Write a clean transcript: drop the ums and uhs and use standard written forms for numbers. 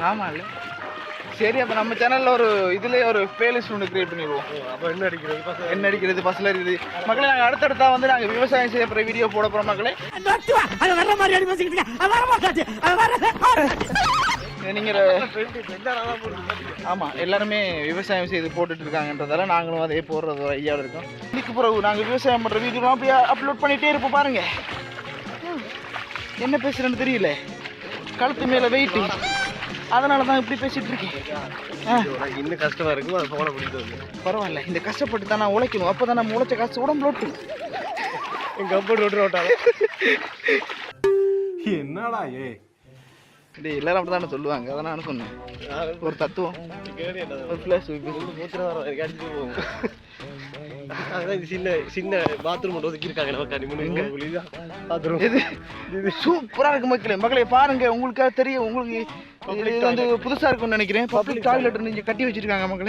ஆமா இல்ல சரி அப்ப நம்ம சேனல்ல ஒரு இதுல ஒரு பிளேலிஸ்ட் ஒன்று கிரியேட் பண்ணிடுவோம். அப்ப என்ன அடிக்கிறது என்ன அடிக்கிறது பஸ்ல இருக்குது மக்களே. நாங்கள் அடுத்தடுத்தா வந்து நாங்கள் விவசாயம் செய்ய போகிற வீடியோ போட போகிறோம் மக்களே. நீங்கள் ஆமாம் எல்லாருமே விவசாயம் செய்து போட்டுட்டு இருக்காங்கன்றதால நாங்களும் அதே போடுறது ஒரு ஐடியாவில் இருக்கோம். இதுக்கு பிறகு நாங்கள் விவசாயம் பண்ணுற வீடியோலாம் அப்படியே அப்லோட் பண்ணிகிட்டே இருப்போம் பாருங்க. என்ன பேசுகிறேன்னு தெரியல, கழுத்து மேலே வெயிட்டு, அதனால தான் இப்படி பேசிட்டு இருக்கேன். இன்னும் கஷ்டமா இருக்கும், அதை போன பிடிச்சது பரவாயில்ல, இந்த கஷ்டப்பட்டு தான் நான் உழைக்கணும். அப்போ தான் நம்ம உழைச்ச காசு உடம்புல ஓட்டும். எங்கள் கம்பெனி ஓட்டு ஓட்டாங்க. என்னடா டே எல்லாரும் அப்படி தானே சொல்லுவாங்க, அதை நான் சொன்னேன். ஒரு தத்துவம், ஒரு ஃப்ளாஷ் சின்ன சின்ன பாத்ரூம் ஒதுக்கி இருக்காங்க. சூப்பரா இருக்கு மக்களே. மக்களே பாருங்க, உங்களுக்காக தெரியும், உங்களுக்கு இது வந்து புதுசா இருக்கும்னு நினைக்கிறேன். பப்ளிக் டாய்லெட் நீங்க கட்டி வச்சிருக்காங்க மக்களே.